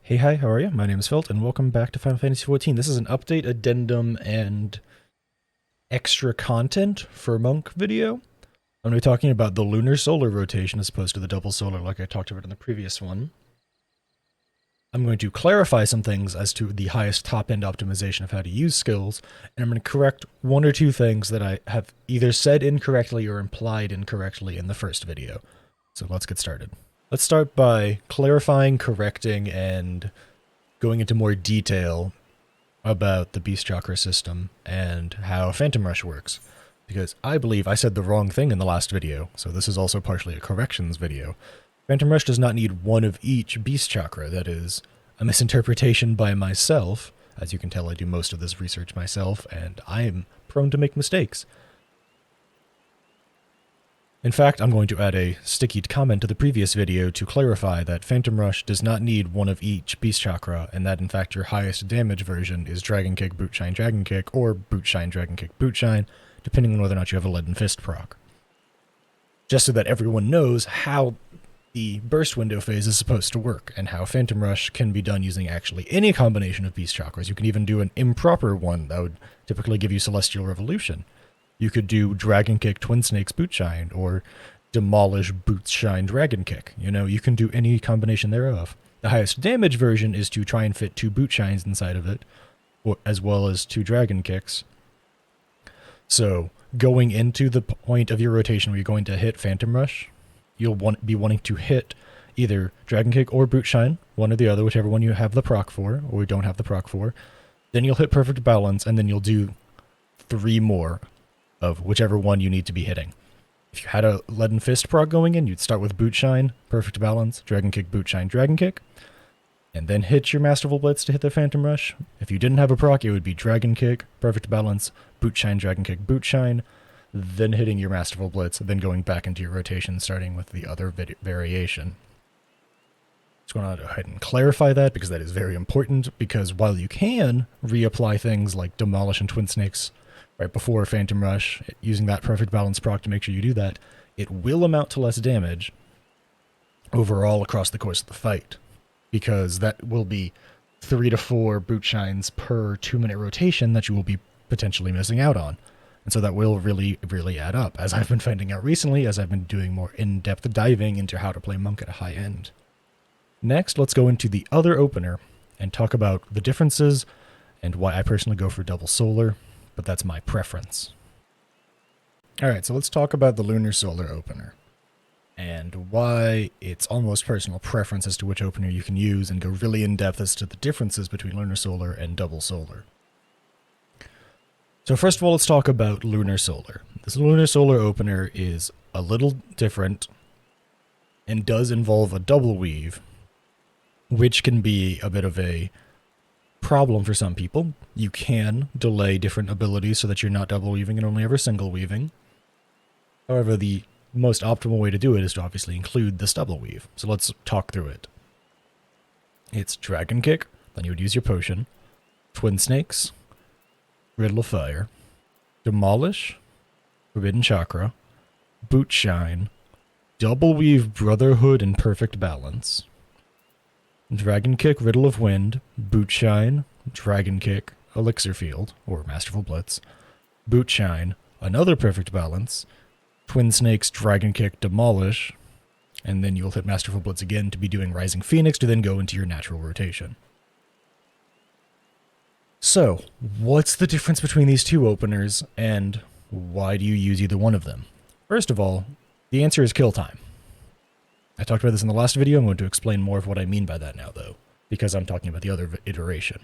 Hey, hi, how are you? My name is Felt, and welcome back to Final Fantasy XIV. This is an update, addendum, and extra content for Monk video. I'm going to be talking about the lunar-solar rotation as opposed to the double solar like I talked about in the previous one. I'm going to clarify some things as to the highest top-end optimization of how to use skills, and I'm going to correct one or two things that I have either said incorrectly or implied incorrectly in the first video. So let's get started. Let's start by clarifying, correcting, and going into more detail about the Beast Chakra system and how Phantom Rush works, because I believe I said the wrong thing in the last video, so this is also partially a corrections video. Phantom Rush does not need one of each Beast Chakra. That is a misinterpretation by myself. As you can tell, I do most of this research myself, and I am prone to make mistakes. In fact, I'm going to add a sticky comment to the previous video to clarify that Phantom Rush does not need one of each Beast Chakra, and that in fact your highest damage version is Dragon Kick, Boot Shine, Dragon Kick, or Boot Shine, Dragon Kick, Boot Shine, depending on whether or not you have a Leaden Fist proc. Just so that everyone knows how the burst window phase is supposed to work, and how Phantom Rush can be done using actually any combination of Beast Chakras. You can even do an improper one that would typically give you Celestial Revolution. You could do Dragon Kick, Twin Snakes, Boot Shine, or Demolish, Boot Shine, Dragon Kick. You know, you can do any combination thereof. The highest damage version is to try and fit 2 Boot Shines inside of it, as well as 2 Dragon Kicks. So, going into the point of your rotation where you're going to hit Phantom Rush, you'll be wanting to hit either Dragon Kick or Boot Shine, one or the other, whichever one you have the proc for, or don't have the proc for. Then you'll hit Perfect Balance, and then you'll do 3 more of whichever one you need to be hitting. If you had a Leaden Fist proc going in, you'd start with Boot Shine, Perfect Balance, Dragon Kick, Boot Shine, Dragon Kick, and then hit your Masterful Blitz to hit the Phantom Rush. If you didn't have a proc, it would be Dragon Kick, Perfect Balance, Boot Shine, Dragon Kick, Boot Shine, then hitting your Masterful Blitz, then going back into your rotation, starting with the other variation. Just want to go ahead and clarify that, because that is very important, because while you can reapply things like Demolish and Twin Snakes right before Phantom Rush, using that Perfect Balance proc to make sure you do that, it will amount to less damage overall across the course of the fight, because that will be 3 to 4 Boot Shines per 2-minute rotation that you will be potentially missing out on. And so that will really, really add up, as I've been finding out recently, as I've been doing more in-depth diving into how to play Monk at a high end. Next, let's go into the other opener and talk about the differences and why I personally go for double solar, but that's my preference. Alright, so let's talk about the Lunar-Solar opener, and why it's almost personal preference as to which opener you can use, and go really in-depth as to the differences between Lunar-Solar and double solar. So first of all, let's talk about Lunar-Solar. This Lunar-Solar opener is a little different, and does involve a double weave, which can be a bit of a problem for some people. You can delay different abilities so that you're not double weaving and only ever single weaving. However, the most optimal way to do it is to obviously include this double weave. So let's talk through it. It's Dragon Kick, then you would use your potion, Twin Snakes, Riddle of Fire, Demolish, Forbidden Chakra, Boot Shine, Double Weave Brotherhood and Perfect Balance, Dragon Kick, Riddle of Wind, Boot Shine, Dragon Kick, Elixir Field, or Masterful Blitz, Boot Shine, another Perfect Balance, Twin Snakes, Dragon Kick, Demolish, and then you'll hit Masterful Blitz again to be doing Rising Phoenix to then go into your natural rotation. So, what's the difference between these two openers, and why do you use either one of them? First of all, the answer is kill time. I talked about this in the last video. I'm going to explain more of what I mean by that now, though, because I'm talking about the other iteration.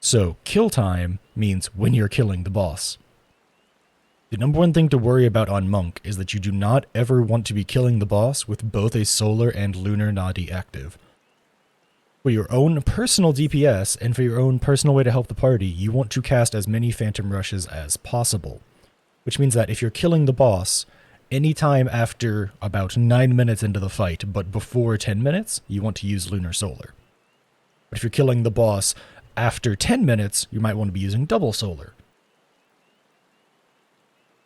So, kill time means when you're killing the boss. The number one thing to worry about on Monk is that you do not ever want to be killing the boss with both a solar and lunar nadi active. For your own personal DPS, and for your own personal way to help the party, you want to cast as many Phantom Rushes as possible. Which means that if you're killing the boss, anytime after about 9 minutes into the fight, but before 10 minutes, you want to use Lunar-Solar. But if you're killing the boss after 10 minutes, you might want to be using double solar.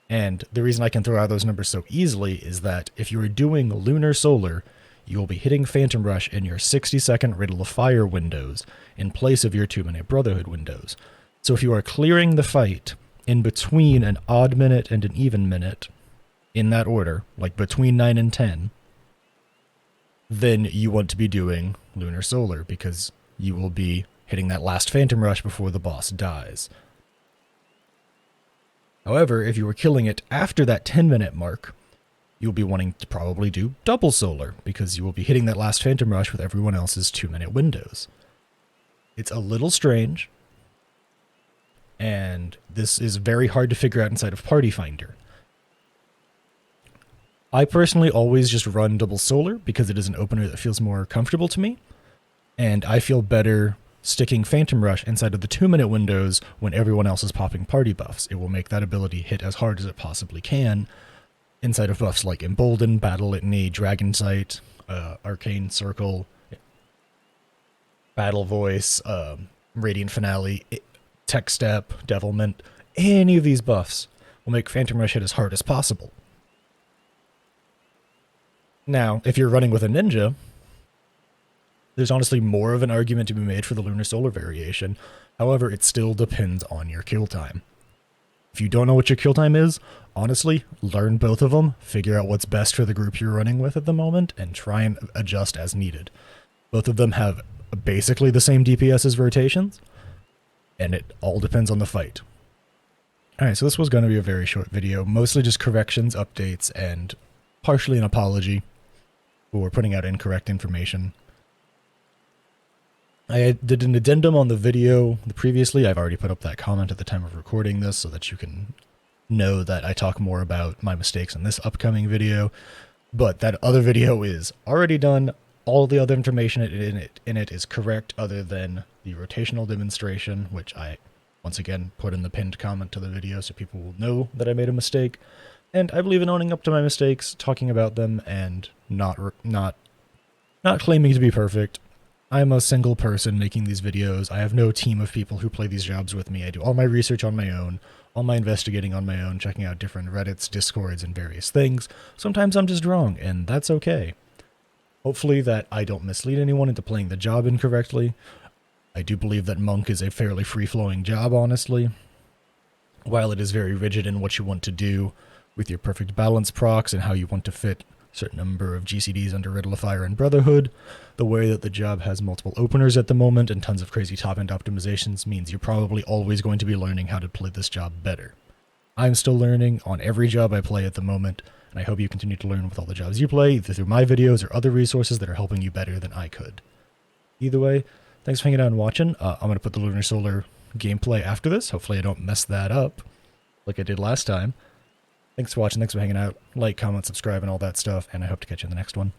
And the reason I can throw out those numbers so easily is that if you're doing Lunar-Solar, you will be hitting Phantom Rush in your 60-second Riddle of Fire windows in place of your 2-minute Brotherhood windows. So if you are clearing the fight in between an odd minute and an even minute, in that order, like between 9 and 10, then you want to be doing Lunar-Solar, because you will be hitting that last Phantom Rush before the boss dies. However, if you were killing it after that 10-minute mark, you'll be wanting to probably do double Solar, because you will be hitting that last Phantom Rush with everyone else's 2-minute windows. It's a little strange, and this is very hard to figure out inside of Party Finder. I personally always just run double Solar because it is an opener that feels more comfortable to me, and I feel better sticking Phantom Rush inside of the 2-minute windows when everyone else is popping party buffs. It will make that ability hit as hard as it possibly can inside of buffs like Embolden, Battle Litany, Dragon Sight, Arcane Circle, Battle Voice, Radiant Finale, Tech Step, Devilment. Any of these buffs will make Phantom Rush hit as hard as possible. Now, if you're running with a ninja, there's honestly more of an argument to be made for the Lunar-Solar variation. However, it still depends on your kill time. If you don't know what your kill time is, honestly, learn both of them, figure out what's best for the group you're running with at the moment, and try and adjust as needed. Both of them have basically the same DPS as rotations, and it all depends on the fight. Alright, so this was going to be a very short video, mostly just corrections, updates, and partially an apology for putting out incorrect information. I did an addendum on the video previously. I've already put up that comment at the time of recording this so that you can know that I talk more about my mistakes in this upcoming video. But that other video is already done. All the other information in it is correct other than the rotational demonstration, which I, once again, put in the pinned comment to the video so people will know that I made a mistake. And I believe in owning up to my mistakes, talking about them, and not claiming to be perfect. I'm a single person making these videos. I have no team of people who play these jobs with me. I do all my research on my own, all my investigating on my own, checking out different Reddits, Discords, and various things. Sometimes I'm just wrong, and that's okay. Hopefully that I don't mislead anyone into playing the job incorrectly. I do believe that Monk is a fairly free-flowing job, honestly. While it is very rigid in what you want to do with your perfect balance procs and how you want to fit a certain number of GCDs under Riddle of Fire and Brotherhood, the way that the job has multiple openers at the moment and tons of crazy top-end optimizations means you're probably always going to be learning how to play this job better. I'm still learning on every job I play at the moment, and I hope you continue to learn with all the jobs you play, either through my videos or other resources that are helping you better than I could. Either way, thanks for hanging out and watching. I'm going to put the Lunar-Solar gameplay after this. Hopefully I don't mess that up like I did last time. Thanks for watching, thanks for hanging out. Like, comment, subscribe, and all that stuff, and I hope to catch you in the next one.